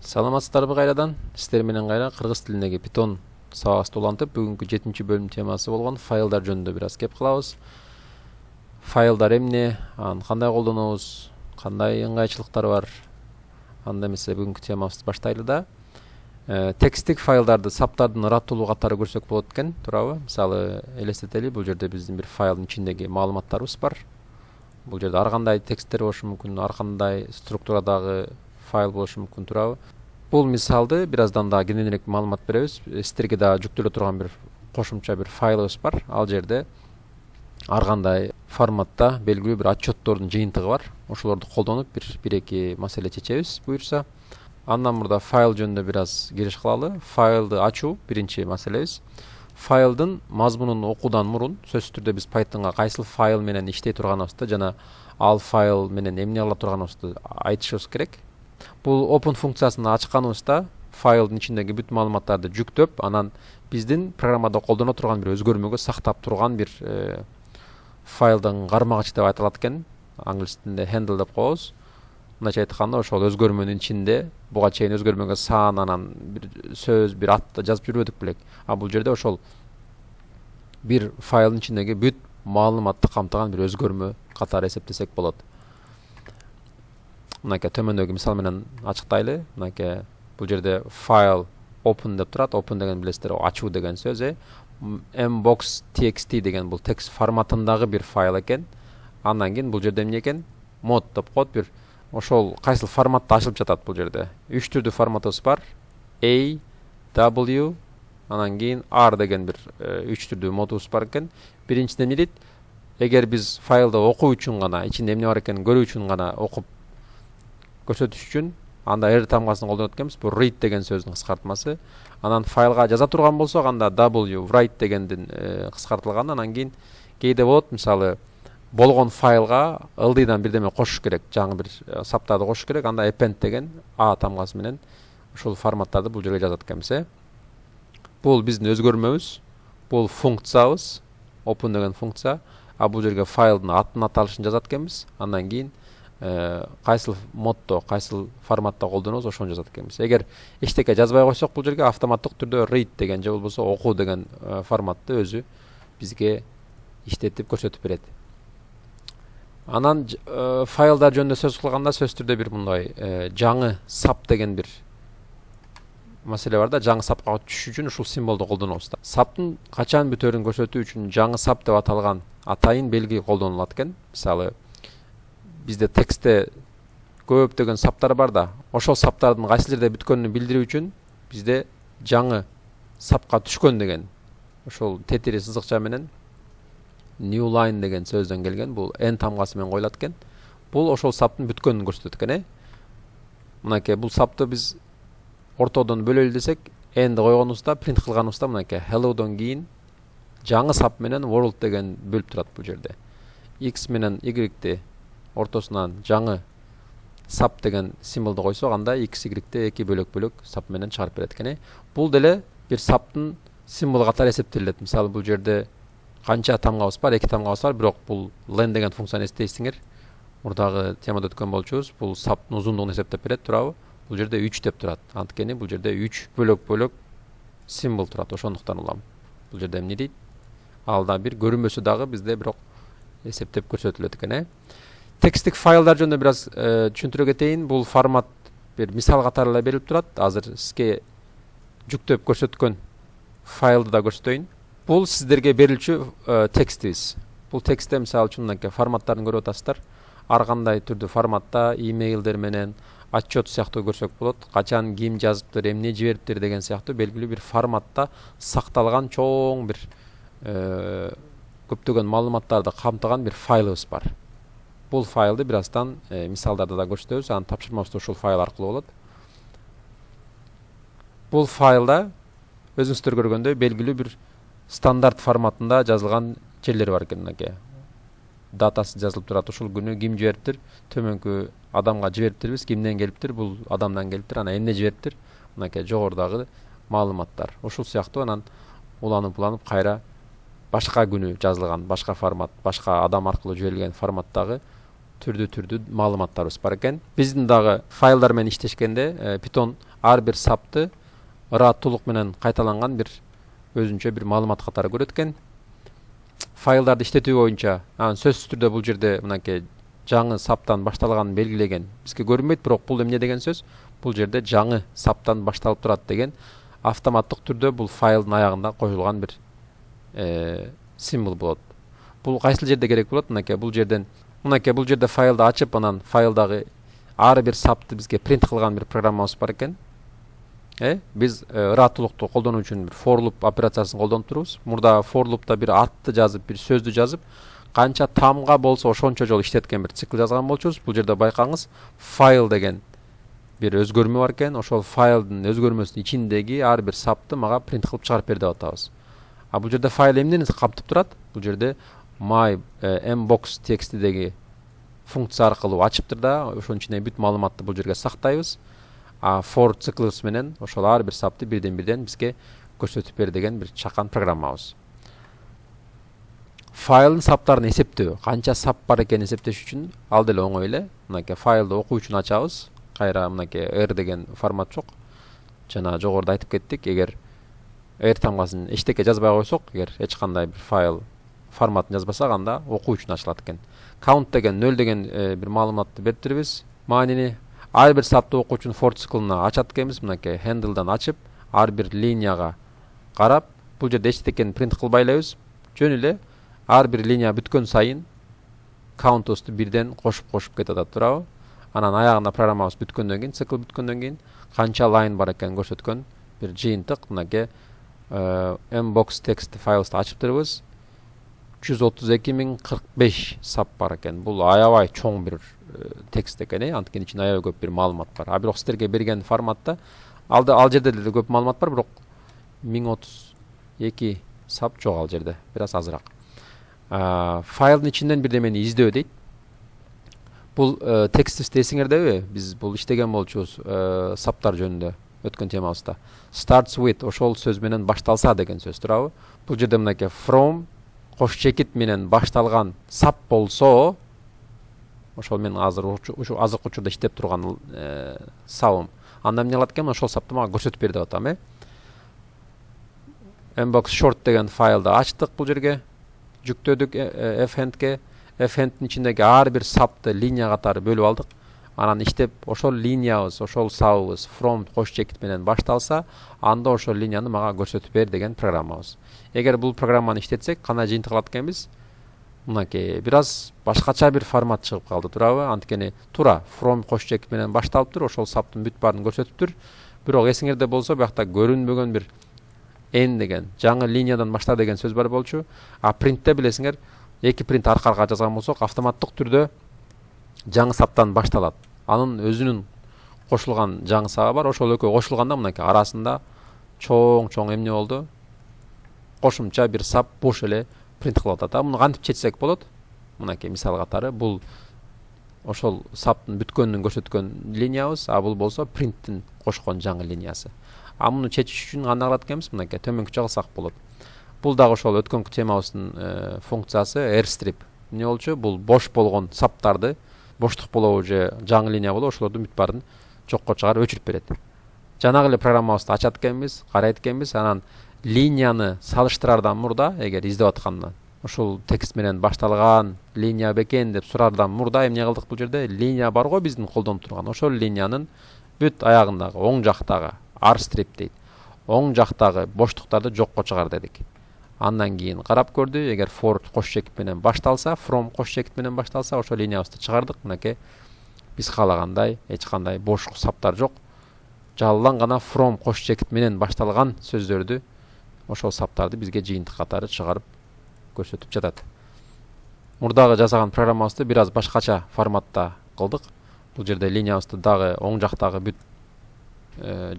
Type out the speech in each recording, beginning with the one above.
Саламатсыздарбы кайрадан? Сиздер менен кайра кыргыз тилиндеги Python сабагыбызды улантып, бүгүнкү 7 бөлүм темасы болгон файлдар жөнүндө бир аз кеп кылабыз. Файлдар эмне, аны кандай колдонобуз, кандай ыңгайчылыктары бар? Анда эмесе бүгүнкү темабызды баштайлы да. Тексттик файлдарды саптардын ыраттуулуу катары көрсөк болот экен, туурабы? Мисалы, элестетели, бул жерде биздин бир файлдын ичиндеги маалыматтарыбыз бар. Бул жерде ар кандай тексттер болушу мүмкүн, ар кандай структурадагы файл болушу мүмкүн, туурабы? Бул мисалды бираздан да кененирээк маалымат беребиз. Сиздерге да жүктөлө турган бир кошумча бир файлыбыз бар. Ал жерде ар кандай форматта белгилүү бир отчеттордун жыйынтыгы бар. Ошолорду колдонуп бир эки маселе чечебиз буюрса. Андан мурда файл жөнүндө бир аз кириш кылалы. Файлды ачуу биринчи маселебиз. Файлдын мазмунун окуудан мурун сөзсүз түрдө биз Pythonга кайсыл файл менен иштей турганыбызды жана ал файл менен эмне ала турганыбызды айтышыбыз керек. Бул open функциясын ачканыбызда файлдын ичиндеги бүт маалыматтарды жүктөп, анан биздин программада колдоно турган бир өзгөрмөгө сактап турган бир файлдын кармагычы деп айтылат экен. Англис тилинде handle деп коебуз. Мындайча айтканда, ошол өзгөрмөнүн ичинде буга чейин өзгөрмөгө сан, анан бир сөз, бир атты жазып жүрбөдүк белек. А бул жерде ошол бир файлдын ичиндеги бүт маалыматты камтыган бир өзгөрмө катары эсептесек болот. Мынакей төмөндөгү мисал менен ачыктайлы. Мынакей бул жерде файл open деп турат. Open деген билесиздер, ачуу деген сөз. mbox.txt деген бул текст форматындагы бир файл экен. Андан кийин бул жерде эмне экен? Mod деп коет, бир ошол кайсыл форматта ачылып жатат бул жерде. 3 түрдүү форматыбыз бар. A, W, анан кийин R деген бир 3 түрдүү модубуз бар экен. Биринчиде эмне дейт? Эгер биз файлды окуу үчүн гана, ичинде эмне бар экенин көрүү үчүн гана окуп көрсөтүш үчүн анда R тамгасын колдонот экенбиз. Бул read деген сөздүн кыскартмасы. Анан файлга жаза турган болсок, анда W, write дегендин кыскартылган. Анан кийин кээде болот, мисалы, болгон файлга ылдыйдан бирдеме кошуш керек, жаңы бир саптарды кошуш керек. Анда append деген A тамгасы менен ушул форматтарды бул жерге жазат экенбиз. Бул биздин өзгөрмөбүз. Бул функциябыз, open деген функция. А бул жерге файлдын атын аталышын жазат экенбиз. Андан кийин кайсыл моддо, кайсыл форматта колдонобуз, ошону жазат экенбиз. Эгер эчтеке жазбай койсок, бул жерге автоматтык түрдө read деген же болбосо окуу деген форматты өзү бизге иштетип көрсөтүп берет. Анан файлдар жөнүндө сөз кылганда, сөз түрдө бир мындай жаңы сап деген бир маселе бар да. Жаңы сапка түшүш үчүн ушул символду колдонобуз да. Саптын качан бүтөөрүн көрсөтүү үчүн жаңы сап деп аталган атайын белги колдонулат экен. Мисалы, бизде текстте көптөгөн саптар бар да, ошол саптардын кайсы жерде бүткөнүн билдирүү үчүн бизде жаңы сапка түшкөн деген ошол тетири сызыкча менен new line деген сөздөн келген. Бул n тамгасы менен коюлат экен. Бул ошол саптын бүткөнүн көрсөтөт экен. Мынакей бул сапты биз ортодон бөлөлү десек, nди койгонубузда, print кылганыбызда мынакей helloдон кийин жаңы сап менен world деген бөлүп турат бул жерде. X менен Y-ти ортосунан жаңы сап деген символду койсок, анда x, y-ти эки бөлөк-бөлөк сап менен чыгарып берет экен. Бул деле бир саптын символу катары эсептелет. Мисалы, бул жерде канча тамгабыз бар? 2 тамгабыз бар, бирок бул len деген функцияны эстейсиңер. Мурдагы темада өткөн болчубуз. Бул саптын узундугун эсептеп берет, туурабы? Бул жерде 3 деп турат. Анткени бул жерде 3 бөлөк-бөлөк символ турат. Ошондуктан улам. Бул жерде эмне дейт? Алда бир көрүнбөсө дагы бизде бирок эсептеп көрсөтүлөт экен. Тексттик файлдар жөнүндө бир аз түшүндүрө кетейин. Бул формат бир мисал катары эле берилип турат. Азыр сизге жүктөп көрсөткөн файлды да көрсөтөйүн. Бул сиздерге берилчү текстибиз. Бул текстте мисалы үчүн мынакей форматтарын көрүп атасыздар. Ар кандай түрдүү форматта имейлдер менен отчет сыяктуу көрсөк болот. Качан ким жазыптыр, эмне жибериптир деген сыяктуу белгилүү бир форматта сакталган чоң бир көптөгөн маалыматтарды камтыган бир файлыбыз бар. Бул файлды бираздан мисалдарда да көрсөтөбүз. Анын тапшырмасы ушул файл аркылуу болот. Бул файлда өзүңүздөр көргөндөй белгилүү бир стандарт форматында жазылган жерлер бар экен. Мынакей датасы жазылып турат. Ушул күнү ким жибериптир? Төмөнкү адамга жибериптирбиз. Кимден келиптир? Бул адамдан келиптир. Анан эмне жибериптир? Мынакей жогорудагы маалыматтар. Ушул сыяктуу анан уланып кайра башка күнү жазылган, башка формат, башка адам аркылуу жиберилген форматтагы түрдүү маалыматтарыбыз бар экен. Биздин дагы файлдар менен иштешкенде Python ар бир сапты ыраттуулук менен кайталанган бир өзүнчө бир маалымат катары көрөт экен. Файлдарды иштетүү боюнча сөзсүз түрдө бул жерде мынакей жаңы саптан башталганын белгилеген бизге көрүнбөйт, бирок бул эмне деген сөз? Бул жерде жаңы саптан башталып турат деген автоматтык түрдө бул файлдын аягында коюлган бир символ болот. Бул кайсыл жерде керек болот? Мынакей бул жерде файлды ачып, анан файлдагы ар бир сапты бизге принт кылган бир программабыз бар экен. Biz ыраттуулукту колдонуу үчүн бир for loop операциясын колдонуп турубуз. Мурда for loop'та бир атты жазып, бир сөздү жазып, канча тамга болсо ошончо жолу иштеткен бир цикл жазган болчубуз. Бул жерде байкаңыз, файл деген бир өзгөрмө бар экен. Ошол файлдын өзгөрмөсүнүн ичиндеги ар бир сапты мага принт кылып чыгарып бер деп атабыз. Бул жерде файл эмнени камтып турат? Бул жерде my mbox текстидеги функция аркылуу ачыптыр да, ошонун ичине бүт маалыматты бул жерге сактайбыз. For циклыбыз менен ошол ар бир сапты бирден бизге көрсөтүп бер деген бир чакан программабыз. Файлдын саптарын эсептөө, канча сап бар экенин эсептеш үчүн ал деле оңой эле. Мынакей файлды окуу үчүн ачабыз. Кайра мынакей R деген формат жок. Жана жогоруда айтып кеттик, эгер R тамгасын эчтеке жазбай койсок, эгер эч кандай бир файл форматын жазбасак, анда окуу үчүн ачылат экен. Count деген 0 деген бир маалыматты берип турбуз. Маанини ар бир сапты окуу үчүн for циклына ачат экенбиз. Мынакей handle'дан ачып, ар бир линияга карап, бул жерде эчтекени принт кылбай элебиз. Жөн эле ар бир линия бүткөн сайын count'усту бирден кошуп кетип атат, туурабы? Анан аягында программабыз бүткөндөн кийин, цикл бүткөндөн кийин канча line бар экенин көрсөткөн бир жыйынтык мынакей mbox text файлды ачып турбуз. 132.045 сап бар экен. Бул аябай чоң бир текст экен, анткени ичинде аябай көп бир маалымат бар. Бирок сиздерге берген форматта ал жерде деле көп маалымат бар, бирок 1032 сап жок ал жерде, бир аз азыраак. Файлдын ичинен бирдемени издөө дейт. Бул текстибизди эсиңердеби? Биз бул иштеген болчубуз саптар жөнүндө өткөн темабызда. Starts with ошол сөз менен башталса деген сөз, туурабы? Бул жерде мынакей from кош чекит менен башталган сап болсо, ошол мен азыр ушу азыркы учурда иштеп турган сабым. Анда эмне кылат экен? Ошол сапты мага көрсөтүп бер деп атам, mbox short деген файлды ачтык, бул жерге жүктөдүк fhand'ке. Fhand'дын ичиндеги ар бир сапты линия катары бөлүп алдык. Анан иштеп ошол линиябыз, ошол сабыбыз from кош чекит менен башталса, анда ошол линияны мага көрсөтүп бер деген программабыз. Эгер бул программаны иштетсек, кандай жыйынтык алат экенбиз? Мынакей бир аз башкача бир формат чыгып калды, туурабы? Анткени туура from кош чекит менен башталыптыр, ошол саптын бүт баарын көрсөтүптүр. Бирок эсиңерде болсо, буякта көрүнбөгөн бир n деген жаңы линиядан башта деген сөз бар болчу. Принтте билесиңер, эки принт арка-арка жазган болсок, автоматтык түрдө жаңы саптан башталат. Анын өзүнүн кошулган жаңы сабы бар. Ошол экөө кошулганда мынакей арасында чоң эмне болду? Кошумча бир сап бош эле принт кылып атат. Муну кантип чечсек болот? Мынакей мисал катары, бул ошол саптын бүткөнүн көрсөткөн линиябыз, бул болсо принттин кошкон жаңы линиясы. Муну чечиш үчүн кандай кылат экенбиз? Мынакей төмөнкүчө кылсак болот. Бул дагы ошол өткөнкү темабыздын функциясы rstrip. Эмне болчу? Бул бош болгон саптарды, боштук болобу же жаңы линия болобу, ошолордун бүт баарын жокко чыгарып өчүрүп берет. Жанагы эле программабызды ачат экенбиз, карайт экенбиз, анан линияны салыштырардан мурда, эгер издеп атканда, ошол текст менен башталган линия бекен деп сурардан мурда эмне кылдык бул жерде? Линия бар го биздин колдонуп турган. Ошол линиянын бүт аягындагы, оң жактагы rstrip дейт. Оң жактагы боштуктарды жокко чыгар дедик. Андан кийин карап көрдү, эгер for кош чекит менен башталса, from кош чекит менен башталса, ошол линиябызды чыгардык. Мынакей биз каалагандай эч кандай бош саптар жок. Жалган гана from кош чекит менен башталган сөздөрдү, ошол саптарды бизге жыйынтык катары чыгарып көрсөтүп жатат. Мурдагы жасаган программабызды бир аз башкача форматта кылдык. Бул жерде линиябызды дагы оң жактагы бүт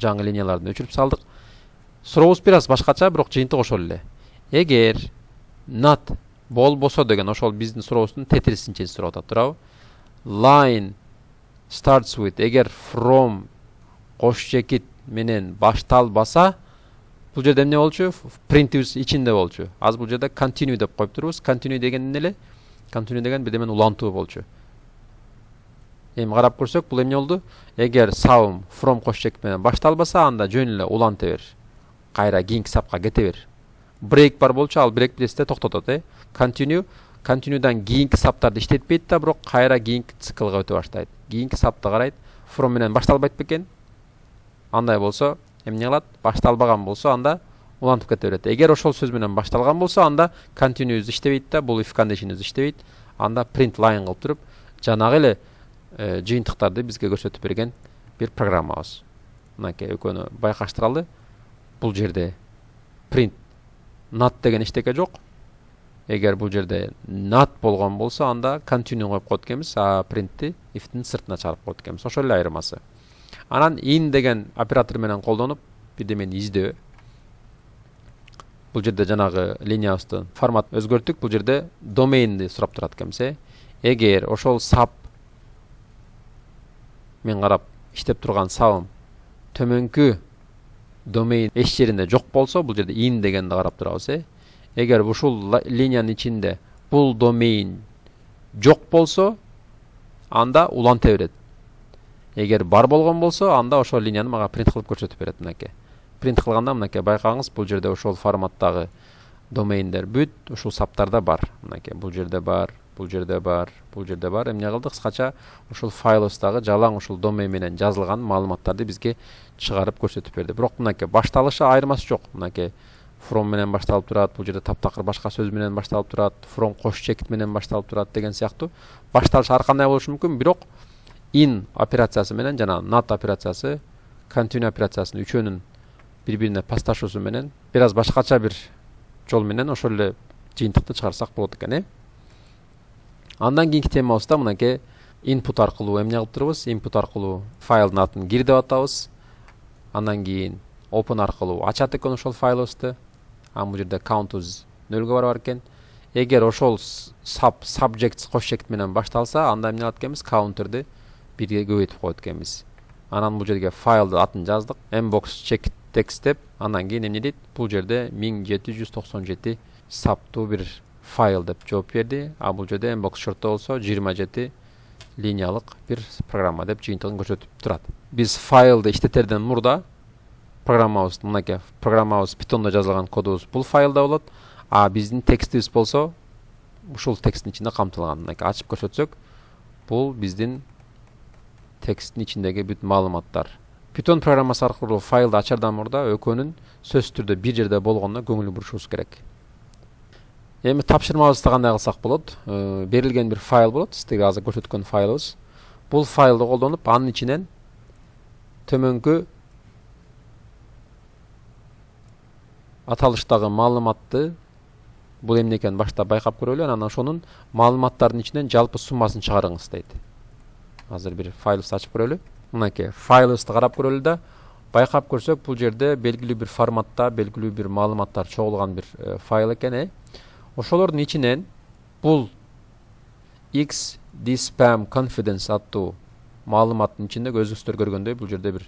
жаңы линияларды өчүрүп салдык. Сурообуз бир аз башкача, бирок жыйынтык ошол эле. Эгер not болбосо деген ошол биздин сурообуздун тетрисинче сурап атат, туурабы? Line starts with, эгер from кош чекит менен башталбаса, бул жерде эмне болчу? Принтибиз ичинде болчу. Бул жерде continue деп коюп турбуз. Continue деген эмне эле? Continue деген бирдемени улантуу болчу. Эми карап көрсөк, бул эмне болду? Эгер сабым from кош чекит менен башталбаса, анда жөн эле уланта бер. Кайра кийинки сапка кете бер. Break бар болчу, ал break билесиз токтотот, Continue'дан кийинки саптарды иштетпейт да, бирок кайра кийинки циклга өтө баштайт. Кийинки сапты карайт. From менен башталбайт бекен? Андай болсо, эмне кылат? Башталбаган болсо, анда улантып кете берет. Эгер ошол сөз менен башталган болсо, анда continuous иштебейт да, бул if condition'ыбыз иштебейт. Анда print line кылып туруп, жанагы эле жыйынтыктарды бизге көрсөтүп берген бир программабыз. Мынакей экөөнү байкаштыралы. Бул жерде print not деген эчтеке жок. Эгер бул жерде not болгон болсо, анда continue коюп коет экенбиз, а printти if'тин сыртына чыгарып коет экенбиз. Ошол эле айырмасы. Анан in деген оператор менен колдонуп, бирдемени издөө. Бул жерде жанагы линиябыздын форматын өзгөрттүк. Бул жерде domainди сурап турат экенбиз. Эгер ошол sub мен карап иштеп турган сабым төмөнкү domain эч жеринде жок болсо, бул жерде in дегенди карап турабыз. Эгер ушул линиянын ичинде бул domain жок болсо, анда уланта берет. Эгер бар болгон болсо, анда ошол линияны мага print кылып көрсөтүп берет. Мынакей. Print кылганда мынакей байкаңыз, бул жерде ошол форматтагы домейндер бүт ушул саптарда бар. Мынакей, бул жерде бар, бул жерде бар, бул жерде бар. Эмне кылдык? Кыскача ушул файлыбыздагы жалаң ушул домейн менен жазылган маалыматтарды бизге чыгарып көрсөтүп берди. Бирок мынакей башталышы айырмасы жок. Мынакей from менен башталып турат, бул жерде таптакыр башка сөз менен башталып турат, from кош чекит менен башталып турат деген сыяктуу. Башталышы ар кандай болушу мүмкүн, бирок in операциясы менен жана not операциясы, continue операциясынын үчөөнүн бири-бирине пасташуусу менен бир аз башкача бир жол менен ошол эле жыйынтыкты чыгарсак болот экен. Андан кийинки темабызда мынакей input аркылуу эмне кылып турабыз? Input аркылуу файлдын атын кир деп атабыз. Андан кийин open аркылуу ачат экен ошол файлыбызды. Бул жерде count'ыбыз нөлгө барар экен. Эгер ошол subject кош чекит менен башталса, анда эмне кылат экенбиз? Counter'ды бирге көбөйтүп коет экенбиз. Анан бул жерге файлдын атын жаздык. Mbox check text деп, андан кийин эмне дейт? Бул жерде 1797 саптуу бир файл деп жооп берди. А бул жерде mbox short'та болсо 27 линиялык бир программа деп жыйынтыгын көрсөтүп турат. Биз файлды иштетерден мурда программабыз, мынакей программабыз Python'да жазылган кодубуз бул файлда болот. А биздин текстибиз болсо ушул тексттин ичинде камтылган. Мынакей ачып көрсөтсөк, бул биздин тексттин ичиндеги бүт маалыматтар. Python программасы аркылуу файлды ачардан мурда экөөнүн сөзсүз түрдө бир жерде болгонуна көңүл бурушубуз керек. Эми тапшырмабызды кандай кылсак болот? Берилген бир файл болот, сизге азыр көрсөткөн файлыбыз. Бул файлды колдонуп, анын ичинен төмөнкү аталыштагы маалыматты, бул эмне экенин башта байкап көрөлү, анан ошонун маалыматтардын ичинен жалпы суммасын чыгарыңыз дейт. Азыр бир файлыбызды ачып көрөлү. Мынакей файлыбызды карап көрөлү да, байкап көрсөк, бул жерде белгилүү бир форматта, белгилүү бир маалыматтар чогулган бир файл экен. Ошолордун ичинен бул xdspam confidence аттуу маалыматтын ичинде өзүңүздөр көргөндөй бул жерде бир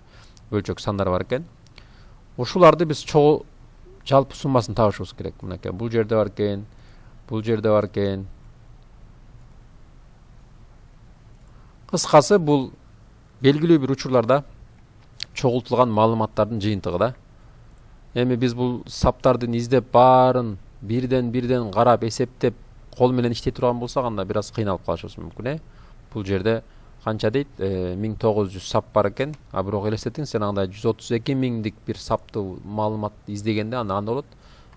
бөлчөк сандар бар экен. Ушуларды биз жалпы суммасын табышыбыз керек. Мынакей бул жерде бар экен, бул жерде бар экен. Кыскасы бул белгилүү бир учурларда чогултулган маалыматтардын жыйынтыгы да. Эми биз бул саптардын издеп баарын бирден карап эсептеп кол менен иштей турган болсак, анда бир аз кыйналып калышыбыз мүмкүн. Бул жерде канча дейт? 1900 сап бар экен. А бирок элестетиңиз, сен андай 132 миңдик бир саптуу маалымат издегенде анда болот.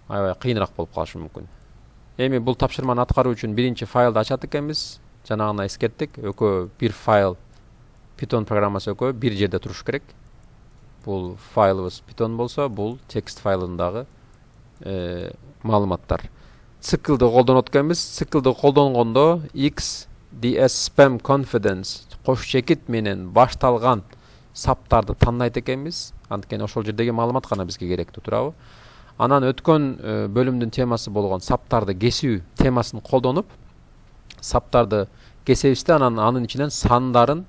Аябай кыйыныраак болуп калышы мүмкүн. Эми бул тапшырманы аткаруу үчүн биринчи файлды ачат экенбиз. Жанагына эскерттик. Экөө бир файл Python программасы экөө бир жерде туруш керек. Бул файлыбыз Python болсо, бул текст файлындагы маалыматтар. Циклды колдонот экенбиз. Циклды колдонгондо xdspam confidence кош чекит менен башталган саптарды тандайт экенбиз. Анткени ошол жердеги маалымат гана бизге керектүү турабы. Анан өткөн бөлүмдүн темасы болгон саптарды кесүү темасын колдонуп, саптарды кесебиз да, анын ичинен сандарын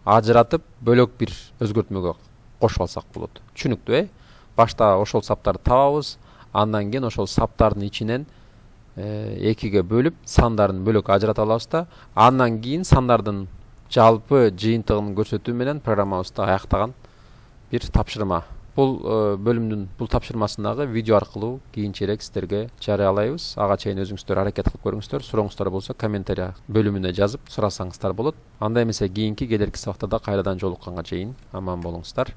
ажыратып бөлөк бир өзгөртмөгө кошуп алсак болот. Түшүнүктүү, Башта ошол саптарды табабыз, андан кийин ошол саптардын ичинен экиге бөлүп, сандарын бөлөк ажырата алабыз да, андан кийин сандардын жалпы жыйынтыгын көрсөтүү менен программабызды аяктаган бир тапшырма. Бул бөлүмдүн бул тапшырмасындагы видео аркылуу кийинчерээк сиздерге жарыялайбыз. Ага чейин өзүңүздөр аракет кылып көрүңүздөр. Сурооңуздар болсо комментарий бөлүмүнө жазып сурасаңыздар болот. Анда эмесе кийинки келерки сабактарда кайрадан жолукканга чейин аман болуңуздар.